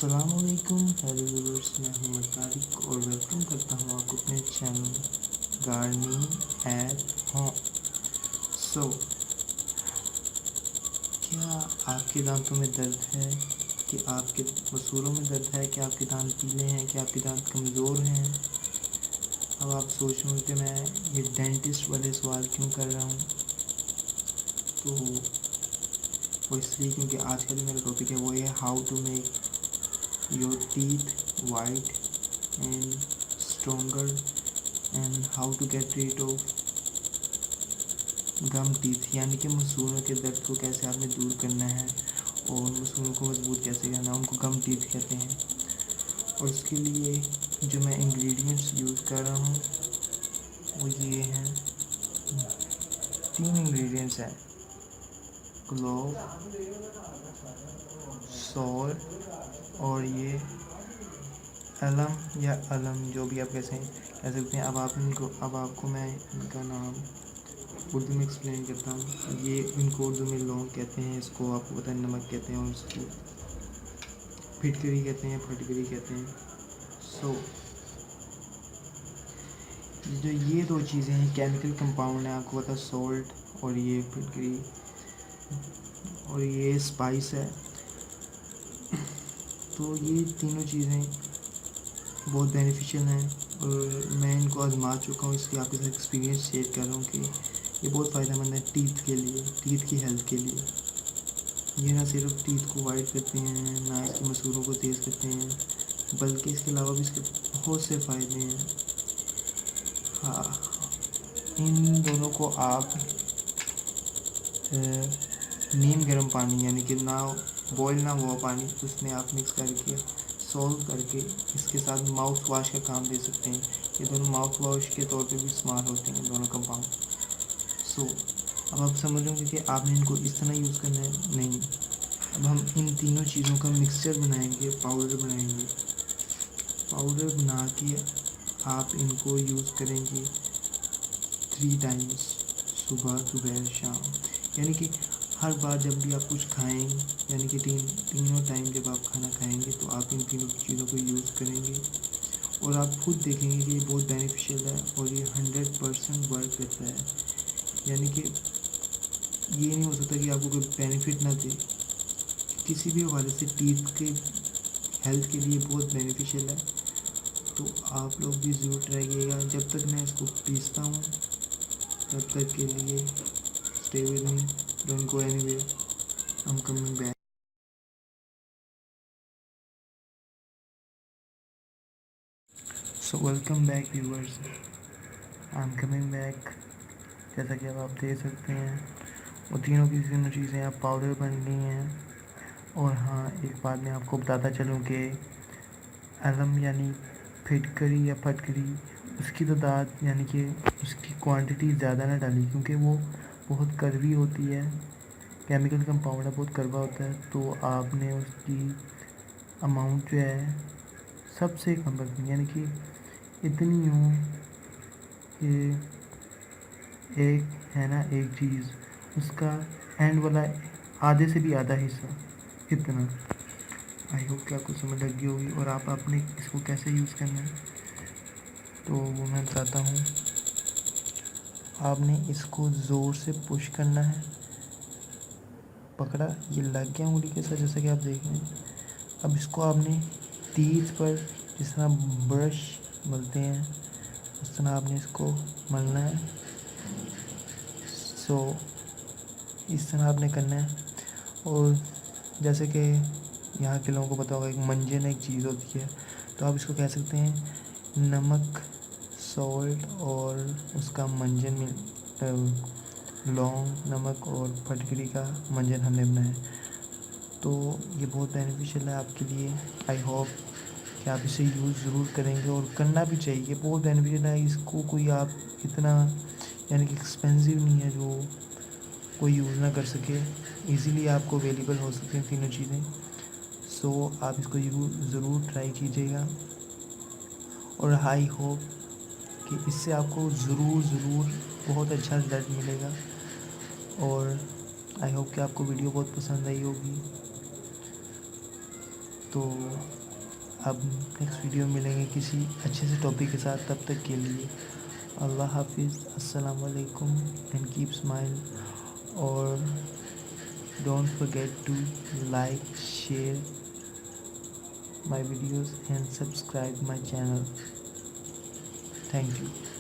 अस्सलामुअलैकुम hello viewers, मैं मोहम्मद तारिक और वेलकम करता हूँ आपको अपने चैनल गार्डनिंग एट होम। क्या आपके दांतों में दर्द है? कि आपके मसूड़ों में दर्द है? कि आपके दांत पीले हैं? कि आपके दांत कमज़ोर हैं? अब आप सोच रहे हो कि मैं ये डेंटिस्ट वाले सवाल क्यों कर रहा हूँ। तो वो इसलिए क्योंकि आज का जो मेरा टॉपिक है वो है how to make your teeth white and stronger and how to get rid of gum teeth, यानी कि मसूड़ों के दर्द को कैसे आपने दूर करना है और मसूड़ों को मजबूत कैसे करना है, उनको गम टीथ कहते हैं। और इसके लिए जो मैं इंग्रेडिएंट्स यूज़ कर रहा हूँ वो ये हैं, 3 इंग्रेडिएंट्स हैं, क्लोव, सॉल्ट और ये अलम या अलम, जो भी आप कह सकते हैं। अब आपको मैं इनका नाम उर्दू में एक्सप्लेन करता हूँ। ये इनको उर्दू में लौंग कहते हैं, इसको आपको पता है नमक कहते हैं, और इसको फिटकरी कहते हैं, फटकरी कहते हैं। जो ये 2 चीज़ें हैं केमिकल कंपाउंड है, आपको पता है, सॉल्ट और ये फिटकरी और ये स्पाइस है। तो ये तीनों चीज़ें बहुत बेनिफिशियल हैं और मैं इनको आजमा चुका हूँ, इसलिए आपके साथ एक्सपीरियंस शेयर कर रहा हूँ कि ये बहुत फ़ायदेमंद है टीथ के लिए, टीथ की हेल्थ के लिए। ये ना सिर्फ टीथ को वाइट करते हैं, ना इसके मसूड़ों को तेज़ करते हैं, बल्कि इसके अलावा भी इसके बहुत से फ़ायदे हैं। हाँ, इन दोनों को आप नीम गर्म पानी, यानी कि ना बॉयल ना हुआ पानी, उसमें आप मिक्स करके सॉल्व करके इसके साथ माउथ वॉश का काम दे सकते हैं। ये दोनों माउथ वॉश के तौर पे भी इस्तेमाल होते हैं, दोनों कंपाउंड। अब आप समझ होंगे कि आपने इनको इस तरह यूज़ करना है, नहीं। अब हम इन तीनों चीज़ों का मिक्सचर बनाएंगे, पाउडर बनाएंगे। पाउडर बना के आप इनको यूज़ करेंगे 3 टाइम्स, सुबह दोपहर शाम, यानी कि हर बार जब भी आप कुछ खाएं, यानी कि तीनों टाइम जब आप खाना खाएंगे तो आप इन तीनों चीज़ों को यूज़ करेंगे और आप खुद देखेंगे कि ये बहुत बेनिफिशियल है और ये 100% वर्क करता है। यानी कि ये नहीं हो सकता कि आपको कोई बेनिफिट ना दे, किसी भी हवाले से टीथ के हेल्थ के लिए बहुत बेनिफिशियल है। तो आप लोग भी ज़रूर ट्राई कीजिएगा। जब तक मैं इसको पीसता हूँ तब तक के लिए stay with me, don't go anywhere, I am coming back. So welcome back viewers, I am coming back. जैसा कि अब आप देख सकते हैं वो तीनों की तीनों चीज़ें आप पाउडर बन गई हैं। और हाँ, एक बात मैं आपको बताता चलूँ कि अलम यानी फिटकरी या फटकरी, उसकी तादाद यानी कि उसकी क्वांटिटी ज़्यादा ना डाली, क्योंकि वो बहुत कड़वी होती है, केमिकल कंपाउंड है, बहुत कड़वा होता है। तो आपने उसकी अमाउंट जो है सबसे कम रखनी, यानी कि इतनी हो कि एक है ना, एक चीज़ उसका एंड वाला आधे से भी आधा हिस्सा, इतना। आई होप कि आपको समझ लग गई होगी। और आप अपने इसको कैसे यूज़ करना है तो वो मैं बताता हूँ। आपने इसको ज़ोर से पुश करना है, पकड़ा, ये लग गया उंगली के साथ, जैसा कि आप देख रहे हैं। अब इसको आपने टीथ पर जिस तरह ब्रश मलते हैं उस तरह आपने इसको मलना है। इस तरह आपने करना है। और जैसे कि यहाँ के लोगों को पता होगा, एक मंजन एक चीज़ होती है, तो आप इसको कह सकते हैं नमक, सॉल्ट और उसका मंजन में लौंग, नमक और फटकरी का मंजन हमने बनाया है। तो ये बहुत बेनिफिशियल है आपके लिए। आई होप कि आप इसे यूज़ ज़रूर करेंगे और करना भी चाहिए, बहुत बेनिफिशियल है। इसको कोई आप इतना यानी कि एक्सपेंसिव नहीं है जो कोई यूज़ ना कर सके, इजीली आपको अवेलेबल हो सकती हैं तीनों चीज़ें। आप इसको ज़रूर ट्राई कीजिएगा और आई होप कि इससे आपको ज़रूर बहुत अच्छा रिज़ल्ट मिलेगा। और आई होप कि आपको वीडियो बहुत पसंद आई होगी। तो अब नेक्स्ट वीडियो में मिलेंगे किसी अच्छे से टॉपिक के साथ। तब तक के लिए अल्लाह हाफिज़, अस्सलाम वालेकुम एंड कीप स्माइल। और don't forget to like, share my videos and subscribe my channel. Thank you.